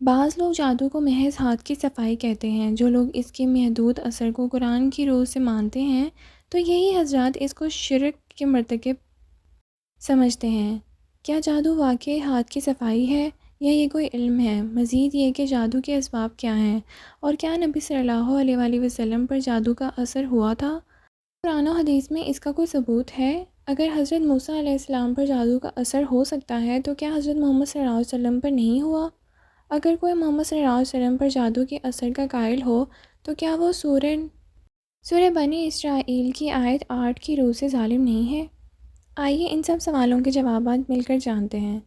بعض لوگ جادو کو محض ہاتھ کی صفائی کہتے ہیں۔ جو لوگ اس کے محدود اثر کو قرآن کی روح سے مانتے ہیں تو یہی حضرات اس کو شرک کے مرتکب سمجھتے ہیں۔ کیا جادو واقعی ہاتھ کی صفائی ہے یا یہ کوئی علم ہے؟ مزید یہ کہ جادو کے اسباب کیا ہیں اور کیا نبی صلی اللہ علیہ وآلہ وسلم پر جادو کا اثر ہوا تھا؟ قرآن و حدیث میں اس کا کوئی ثبوت ہے؟ اگر حضرت موسیٰ علیہ السلام پر جادو کا اثر ہو سکتا ہے تو کیا حضرت محمد صلی اللہ علیہ وسلم پر نہیں ہوا؟ اگر کوئی محمد صلی اللہ علیہ وسلم پر جادو کے اثر کا قائل ہو تو کیا وہ سورہ بنی اسرائیل کی آیت 8 کی روح سے ظالم نہیں ہے؟ آئیے ان سب سوالوں کے جوابات مل کر جانتے ہیں۔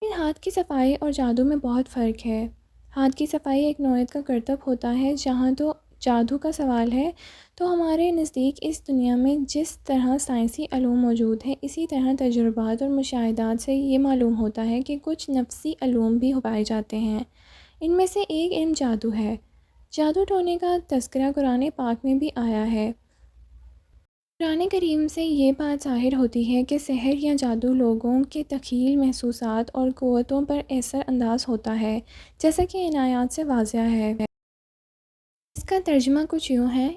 ہاتھ کی صفائی اور جادو میں بہت فرق ہے۔ ہاتھ کی صفائی ایک نوعیت کا کرتب ہوتا ہے، جہاں تو جادو کا سوال ہے تو ہمارے نزدیک اس دنیا میں جس طرح سائنسی علوم موجود ہیں اسی طرح تجربات اور مشاہدات سے یہ معلوم ہوتا ہے کہ کچھ نفسی علوم بھی پائے جاتے ہیں۔ ان میں سے ایک علم جادو ہے۔ جادو ٹونے کا تذکرہ قرآن پاک میں بھی آیا ہے۔ قرآن کریم سے یہ بات ظاہر ہوتی ہے کہ سحر یا جادو لوگوں کے تخیل، محسوسات اور قوتوں پر اثر انداز ہوتا ہے، جیسا کہ ان آیات سے واضح ہے۔ اس کا ترجمہ کچھ یوں ہے: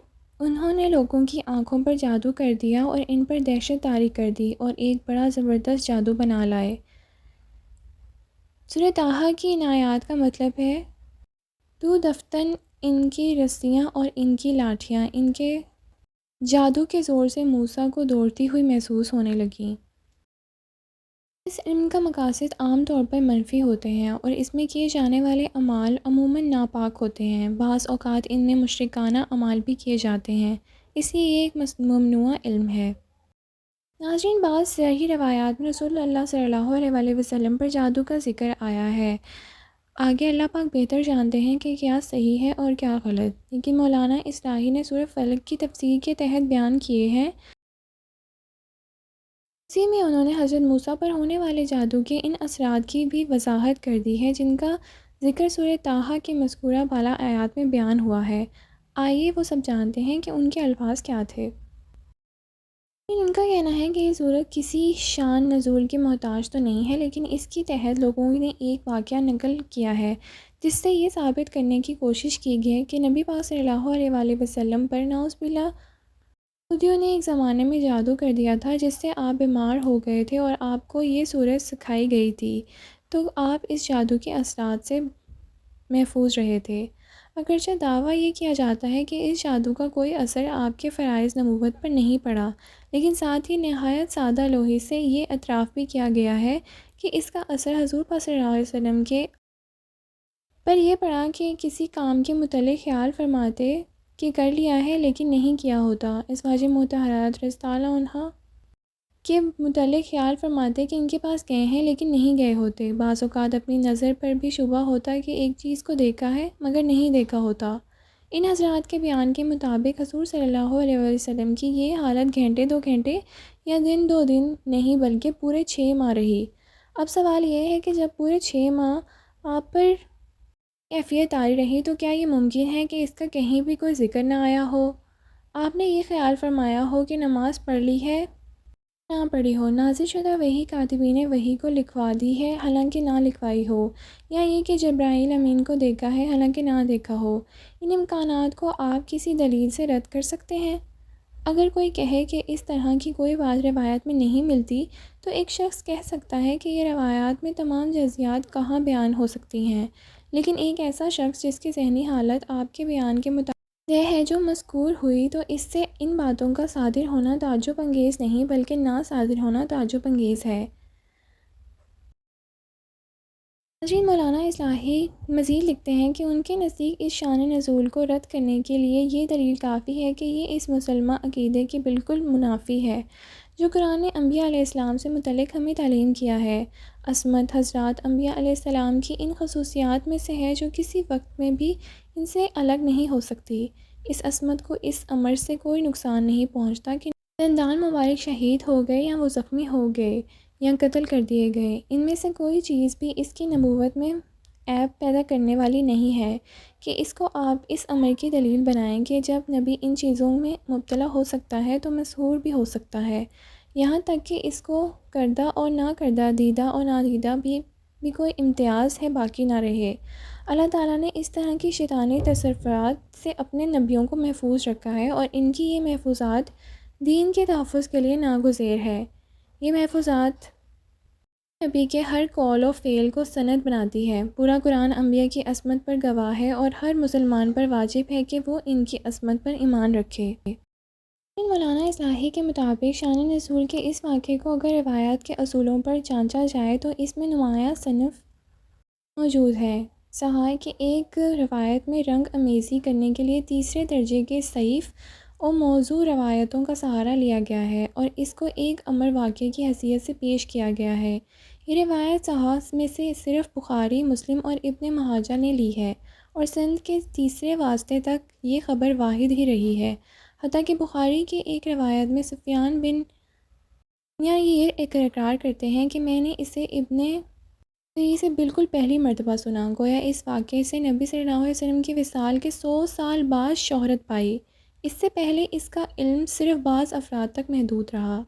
انہوں نے لوگوں کی آنکھوں پر جادو کر دیا اور ان پر دہشت طاری کر دی اور ایک بڑا زبردست جادو بنا لائے۔ سورہ طٰہٰ کی ان آیات کا مطلب ہے تو دفتن ان کی رسیاں اور ان کی لاٹھیاں ان کے جادو کے زور سے موسیٰ کو دوڑتی ہوئی محسوس ہونے لگیں۔ اس علم کا مقاصد عام طور پر منفی ہوتے ہیں اور اس میں کیے جانے والے اعمال عموماً ناپاک ہوتے ہیں۔ بعض اوقات ان میں مشرکانہ اعمال بھی کیے جاتے ہیں، اس لیے یہ ایک ممنوع علم ہے۔ ناظرین، بعض صحیح روایات میں رسول اللہ صلی اللہ علیہ وآلہ وسلم پر جادو کا ذکر آیا ہے۔ آگے اللہ پاک بہتر جانتے ہیں کہ کیا صحیح ہے اور کیا غلط، لیکن مولانا اصلاحی نے سورہ فلق کی تفسیر کے تحت بیان کیے ہیں۔ اسی میں انہوں نے حضرت موسیٰ پر ہونے والے جادو کے ان اثرات کی بھی وضاحت کر دی ہے جن کا ذکر سورہ طٰہٰ کے مذکورہ بالا آیات میں بیان ہوا ہے۔ آئیے وہ سب جانتے ہیں کہ ان کے الفاظ کیا تھے۔ ان کا کہنا ہے کہ یہ سورت کسی شان نزول کے محتاج تو نہیں ہے، لیکن اس کے تحت لوگوں نے ایک واقعہ نقل کیا ہے جس سے یہ ثابت کرنے کی کوشش کی گئی کہ نبی پاک صلی اللہ علیہ وآلہ وسلم پر نعوذ باللہ یہودیوں نے ایک زمانے میں جادو کر دیا تھا جس سے آپ بیمار ہو گئے تھے اور آپ کو یہ سورت سکھائی گئی تھی تو آپ اس جادو کے اثرات سے محفوظ رہے تھے۔ اگرچہ دعویٰ یہ کیا جاتا ہے کہ اس جادو کا کوئی اثر آپ کے فرائض نبوت پر نہیں پڑا، لیکن ساتھ ہی نہایت سادہ لوحی سے یہ اعتراف بھی کیا گیا ہے کہ اس کا اثر حضور پاک صلی اللہ علیہ وسلم کے پر یہ پڑا کہ کسی کام کے متعلق خیال فرماتے کہ کر لیا ہے لیکن نہیں کیا ہوتا۔ اس واجب مطہرات رضی اللہ عنہ کے متعلق خیال فرماتے کہ ان کے پاس گئے ہیں لیکن نہیں گئے ہوتے۔ بعض اوقات اپنی نظر پر بھی شبہ ہوتا کہ ایک چیز کو دیکھا ہے مگر نہیں دیکھا ہوتا۔ ان حضرات کے بیان کے مطابق حضور صلی اللہ علیہ وسلم کی یہ حالت گھنٹے 2 گھنٹے یا دن 2 دن نہیں بلکہ پورے 6 ماہ رہی۔ اب سوال یہ ہے کہ جب پورے 6 ماہ آپ پر کیفیت طاری رہی تو کیا یہ ممکن ہے کہ اس کا کہیں بھی کوئی ذکر نہ آیا ہو؟ آپ نے یہ خیال فرمایا ہو کہ نماز پڑھ لی ہے نہ پڑھی ہو، نازل شدہ وحی کاتبین وحی کو لکھوا دی ہے حالانکہ نہ لکھوائی ہو، یا یہ کہ جبرائیل امین کو دیکھا ہے حالانکہ نہ دیکھا ہو، ان امکانات کو آپ کسی دلیل سے رد کر سکتے ہیں؟ اگر کوئی کہے کہ اس طرح کی کوئی بات روایات میں نہیں ملتی تو ایک شخص کہہ سکتا ہے کہ یہ روایات میں تمام جزیات کہاں بیان ہو سکتی ہیں، لیکن ایک ایسا شخص جس کی ذہنی حالت آپ کے بیان کے مطابق یہ ہے جو مذکور ہوئی تو اس سے ان باتوں کا صادر ہونا تعجب انگیز نہیں بلکہ نہ صادر ہونا تعجب انگیز ہے۔ ناظرین، مولانا اصلاحی مزید لکھتے ہیں کہ ان کے نزدیک اس شان نزول کو رد کرنے کے لیے یہ دلیل کافی ہے کہ یہ اس مسلمہ عقیدے کے بالکل منافی ہے جو قرآن نے انبیاء علیہ السلام سے متعلق ہمیں تعلیم کیا ہے۔ عصمت حضرات انبیاء علیہ السلام کی ان خصوصیات میں سے ہے جو کسی وقت میں بھی ان سے الگ نہیں ہو سکتی۔ اس عصمت کو اس امر سے کوئی نقصان نہیں پہنچتا کہ دندان مبارک شہید ہو گئے یا وہ زخمی ہو گئے یا قتل کر دیے گئے، ان میں سے کوئی چیز بھی اس کی نبوت میں عیب پیدا کرنے والی نہیں ہے کہ اس کو آپ اس امر کی دلیل بنائیں کہ جب نبی ان چیزوں میں مبتلا ہو سکتا ہے تو مسحور بھی ہو سکتا ہے، یہاں تک کہ اس کو کردہ اور نہ کردہ، دیدہ اور نادیدہ بھی بھی کوئی امتیاز ہے باقی نہ رہے۔ اللہ تعالیٰ نے اس طرح کی شیطانی تصرفات سے اپنے نبیوں کو محفوظ رکھا ہے، اور ان کی یہ محفوظات دین کے تحفظ کے لیے ناگزیر ہے۔ یہ محفوظات نبی کے ہر قول و فعل کو سند بناتی ہے۔ پورا قرآن انبیاء کی عصمت پر گواہ ہے، اور ہر مسلمان پر واجب ہے کہ وہ ان کی عصمت پر ایمان رکھے۔ مولانا اصلاحی کے مطابق شان نزول کے اس واقعے کو اگر روایات کے اصولوں پر جانچا جائے تو اس میں نمایاں صنف موجود ہے۔ صحاح کی ایک روایت میں رنگ امیزی کرنے کے لیے تیسرے درجے کے ضعیف اور موضوع روایتوں کا سہارا لیا گیا ہے، اور اس کو ایک امر واقعے کی حیثیت سے پیش کیا گیا ہے۔ یہ روایت صحاح میں سے صرف بخاری، مسلم اور ابن ماجہ نے لی ہے، اور سند کے تیسرے واسطے تک یہ خبر واحد ہی رہی ہے، حتیٰ کہ بخاری کی ایک روایت میں سفیان بن یہ اقرار کرتے ہیں کہ میں نے اسے ابن جریح سے بالکل پہلی مرتبہ سنا۔ گویا اس واقعے سے نبی صلی اللہ علیہ وسلم کی وصال کے 100 سال بعد شہرت پائی، اس سے پہلے اس کا علم صرف بعض افراد تک محدود رہا۔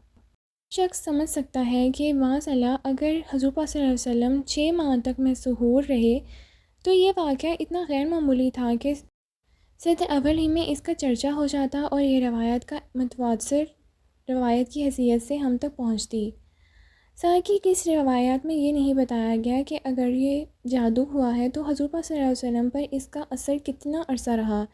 شخص سمجھ سکتا ہے کہ معاذاللہ اگر حضور پاک صلی اللہ علیہ وسلم 6 ماہ تک مسحور رہے تو یہ واقعہ اتنا غیر معمولی تھا کہ صدر اول ہی میں اس کا چرچا ہو جاتا اور یہ روایت کا متواتر روایت کی حیثیت سے ہم تک پہنچتی۔ ساقی کی اس روایات میں یہ نہیں بتایا گیا کہ اگر یہ جادو ہوا ہے تو حضور پاک صلی اللہ علیہ وسلم پر اس کا اثر کتنا عرصہ رہا۔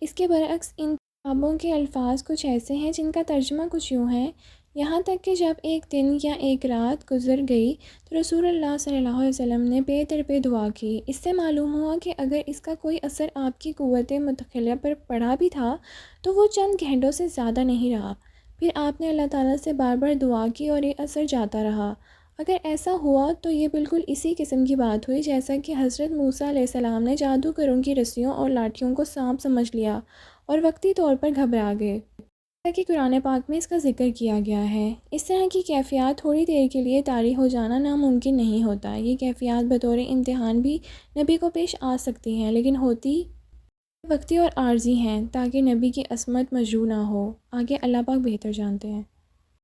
اس کے برعکس ان کتابوں کے الفاظ کچھ ایسے ہیں جن کا ترجمہ کچھ یوں ہے، یہاں تک کہ جب ایک دن یا ایک رات گزر گئی تو رسول اللہ صلی اللہ علیہ وسلم نے بے تربے دعا کی۔ اس سے معلوم ہوا کہ اگر اس کا کوئی اثر آپ کی قوت متخلیہ پر پڑا بھی تھا تو وہ چند گھنٹوں سے زیادہ نہیں رہا۔ پھر آپ نے اللہ تعالیٰ سے بار بار دعا کی اور یہ اثر جاتا رہا۔ اگر ایسا ہوا تو یہ بالکل اسی قسم کی بات ہوئی جیسا کہ حضرت موسیٰ علیہ السلام نے جادوگروں کی رسیوں اور لاٹھیوں کو سانپ سمجھ لیا اور وقتی طور پر گھبرا گئے، جیسا کہ قرآن پاک میں اس کا ذکر کیا گیا ہے۔ اس طرح کی کیفیات تھوڑی دیر کے لیے طاری ہو جانا ناممکن نہیں ہوتا۔ یہ کیفیات بطور امتحان بھی نبی کو پیش آ سکتی ہیں، لیکن ہوتی وقتی اور عارضی ہیں تاکہ نبی کی عصمت مجروح نہ ہو۔ آگے اللہ پاک بہتر جانتے ہیں۔